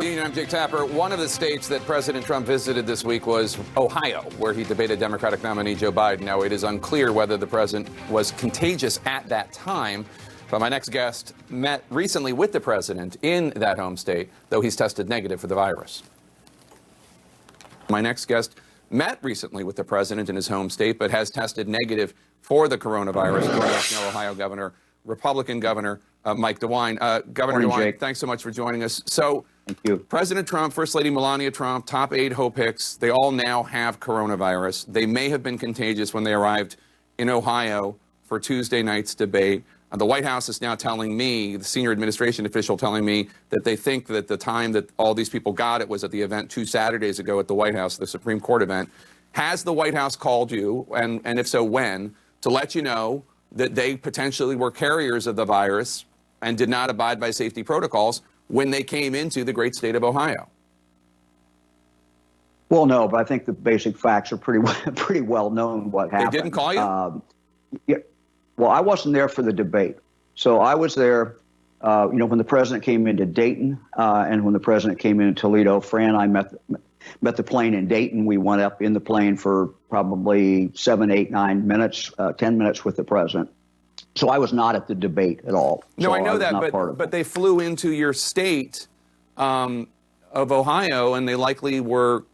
I'm Jake Tapper. One of the states that President Trump visited this week was Ohio, where he debated Democratic nominee Joe Biden. Now, it is unclear whether the president was contagious at that time, but my next guest met recently with the president in that home state, though he's tested negative for the virus. My next guest met recently with the president in his home state, but has tested negative for the coronavirus. Joining us now, Ohio Governor, Republican Governor Mike DeWine. Governor Morning, DeWine, Jake. Thanks so much for joining us. So, Thank you. President Trump, First Lady Melania Trump, top 8 Hope Hicks, they all now have coronavirus. They may have been contagious when they arrived in Ohio for Tuesday night's debate. The White House is now telling me, the senior administration official telling me, that they think that the time that all these people got it was at the event 2 Saturdays ago at the White House, the Supreme Court event. Has the White House called you, and if so, when, to let you know that they potentially were carriers of the virus and did not abide by safety protocols when they came into the great state of Ohio? Well, no, but I think the basic facts are pretty well known what happened. They didn't call you? Yeah. Well, I wasn't there for the debate. So I was there, when the president came into Dayton and when the president came into Toledo. Fran and I met the plane in Dayton. We went up in the plane for probably 7, 8, 9 minutes, 10 minutes with the president. So I was not at the debate at all. No, so I know that, but they flew into your state of Ohio, and they likely were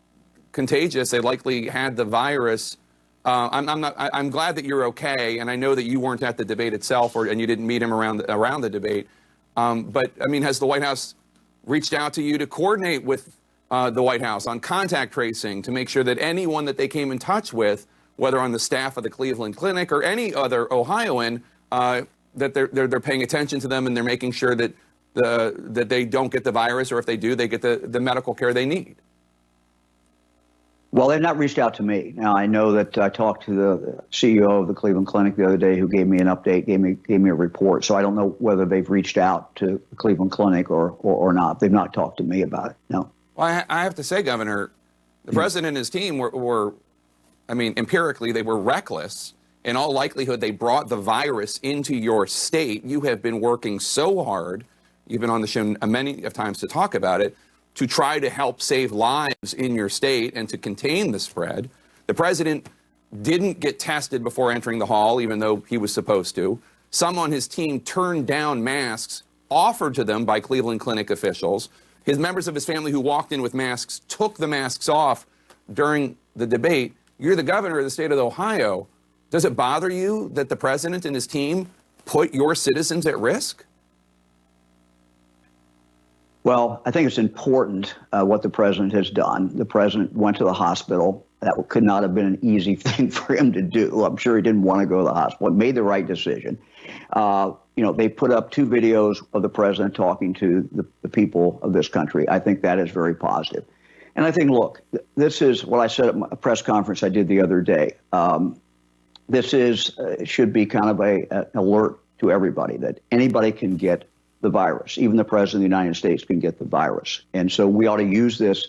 contagious. They likely had the virus. I'm glad that you're okay, and I know that you weren't at the debate itself, and you didn't meet him around the debate. But I mean, has the White House reached out to you to coordinate with the White House on contact tracing to make sure that anyone that they came in touch with, whether on the staff of the Cleveland Clinic or any other Ohioan, that they're paying attention to them and they're making sure that that they don't get the virus, or if they do, they get the medical care they need? Well, they've not reached out to me. Now, I know that I talked to the CEO of the Cleveland Clinic the other day, who gave me an update, gave me a report. So I don't know whether they've reached out to the Cleveland Clinic or not. They've not talked to me about it. No. Well, I have to say, Governor, the president and his team were, I mean, empirically, they were reckless. In all likelihood, they brought the virus into your state. You have been working so hard, you've been on the show many of times to talk about it, to try to help save lives in your state and to contain the spread. The president didn't get tested before entering the hall, even though he was supposed to. Some on his team turned down masks offered to them by Cleveland Clinic officials. His members of his family who walked in with masks took the masks off during the debate. You're the governor of the state of Ohio. Does it bother you that the president and his team put your citizens at risk? Well, I think it's important what the president has done. The president went to the hospital. That could not have been an easy thing for him to do. I'm sure he didn't want to go to the hospital. He made the right decision. They put up 2 videos of the president talking to the people of this country. I think that is very positive. And I think, look, this is what I said at a press conference I did the other day. This should be kind of an alert to everybody that anybody can get the virus. Even the president of the United States can get the virus. And so we ought to use this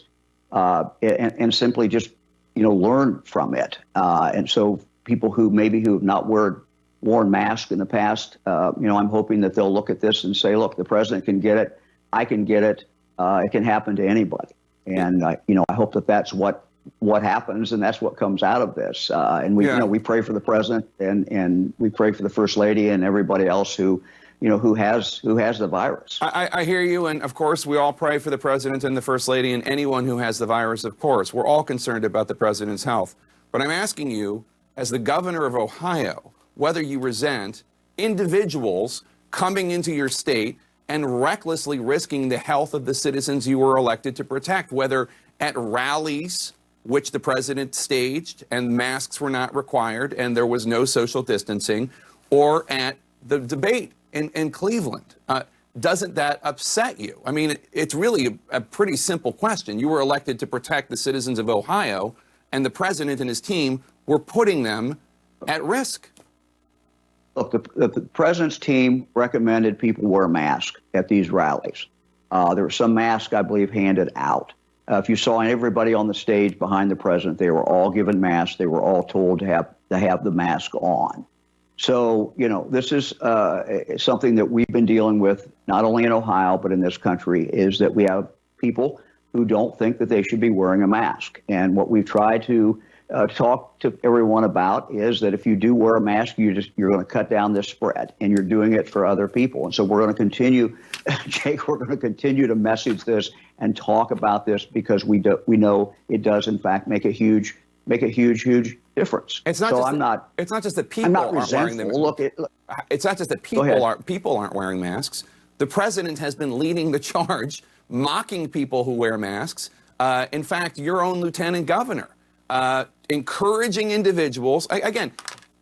and simply just, learn from it. And so people who have not worn masks in the past, I'm hoping that they'll look at this and say, look, the president can get it. I can get it. It can happen to anybody. And, I hope that that's what happens, and that's what comes out of this. And we pray for the president and we pray for the First Lady and everybody else who has the virus. I hear you. And of course, we all pray for the president and the First Lady and anyone who has the virus, of course. We're all concerned about the president's health. But I'm asking you, as the governor of Ohio, whether you resent individuals coming into your state and recklessly risking the health of the citizens you were elected to protect, whether at rallies, which the president staged and masks were not required and there was no social distancing, or at the debate in Cleveland. Doesn't that upset you? I mean, it's really a pretty simple question. You were elected to protect the citizens of Ohio, and the president and his team were putting them at risk. Look, the president's team recommended people wear masks at these rallies. There were some masks, I believe, handed out. If you saw everybody on the stage behind the president, they were all given masks. They were all told to have the mask on. So, this is something that we've been dealing with, not only in Ohio, but in this country, is that we have people who don't think that they should be wearing a mask. And what we've tried to talk to everyone about is that if you do wear a mask, you're going to cut down this spread, and you're doing it for other people. And so we're going to continue, Jake, we're going to continue to message this and talk about this, because we know it does in fact make a huge difference. It's not. So just it's not just that people I'm not aren't wearing them. Look, it's not just that people aren't wearing masks. The president has been leading the charge, mocking people who wear masks. In fact, your own lieutenant governor, encouraging individuals. Again,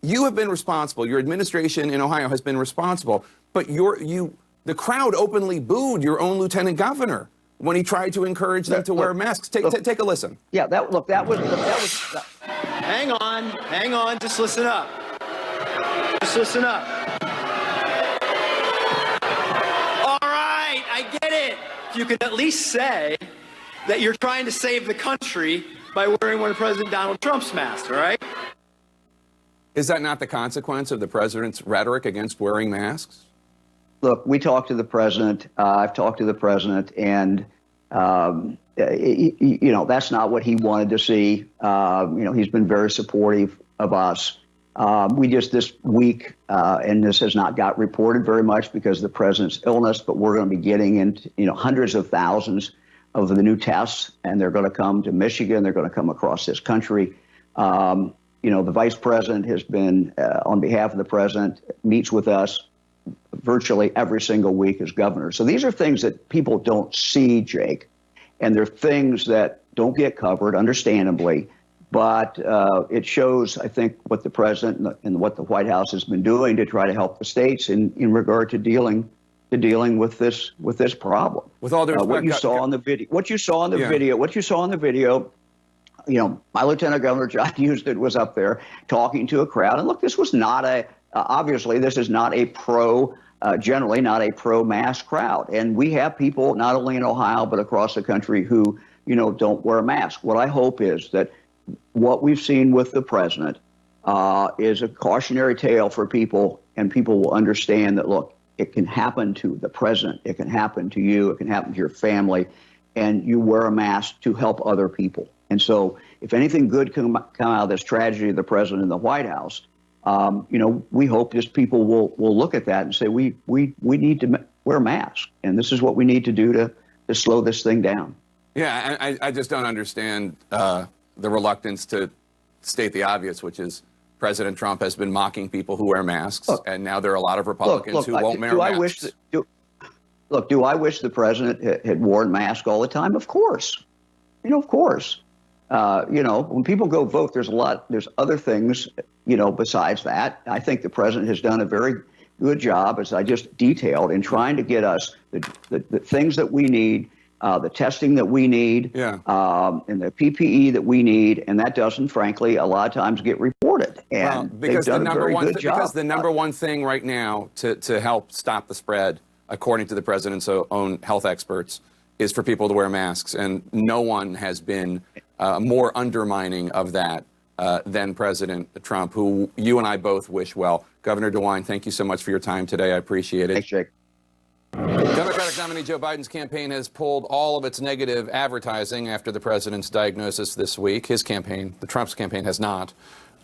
you have been responsible. Your administration in Ohio has been responsible. But the crowd openly booed your own lieutenant governor when he tried to encourage them to wear masks. Take a listen. Yeah, that was. Hang on, just listen up. Just listen up. All right, I get it. You can at least say that you're trying to save the country by wearing one of President Donald Trump's masks, all right? Is that not the consequence of the president's rhetoric against wearing masks? Look, we talked to the president. I've talked to the president, and that's not what he wanted to see. He's been very supportive of us. We just this week, and this has not got reported very much because of the president's illness, but we're going to be getting into hundreds of thousands of the new tests, and they're going to come to Michigan. They're going to come across this country. The vice president has been, on behalf of the president, meets with us virtually every single week as governor. So these are things that people don't see, Jake, and they're things that don't get covered, understandably. But it shows, I think, what the president and what the White House has been doing to try to help the states in regard to dealing with this problem. With all due respect, what you saw on the video, my Lieutenant Governor John Husted was up there talking to a crowd. And look, this was not obviously this is not a generally not a pro-mask crowd. And we have people not only in Ohio but across the country who don't wear a mask. What I hope is that what we've seen with the president is a cautionary tale for people, and people will understand that, look, it can happen to the president, it can happen to you, it can happen to your family, and you wear a mask to help other people. And so if anything good can come out of this tragedy of the president in the White House, we hope just people will look at that and say, we need to wear masks, and this is what we need to do to slow this thing down. Yeah, I just don't understand the reluctance to state the obvious, which is President Trump has been mocking people who wear masks, and now there are a lot of Republicans who won't wear masks. Do I wish the president had worn masks all the time? Of course. Of course. When people go vote, there's other things, besides that. I think the president has done a very good job, as I just detailed, in trying to get us the things that we need, the testing that we need, and the PPE that we need, and that doesn't, frankly, a lot of times get reported. And because they've done a very good job. Because the number one thing right now to help stop the spread, according to the president's own health experts, is for people to wear masks, and no one has been more undermining of that than President Trump, who you and I both wish well. Governor DeWine, thank you so much for your time today. I appreciate it. Thanks, Jake. Democratic nominee Joe Biden's campaign has pulled all of its negative advertising after the president's diagnosis this week. His campaign, the Trump's campaign, has not.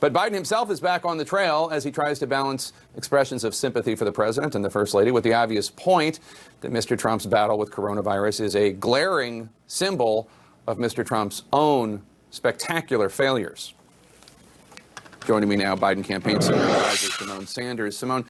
But Biden himself is back on the trail as he tries to balance expressions of sympathy for the president and the first lady with the obvious point that Mr. Trump's battle with coronavirus is a glaring symbol of Mr. Trump's own spectacular failures. Joining me now, Biden campaign senior advisor Symone Sanders. Symone,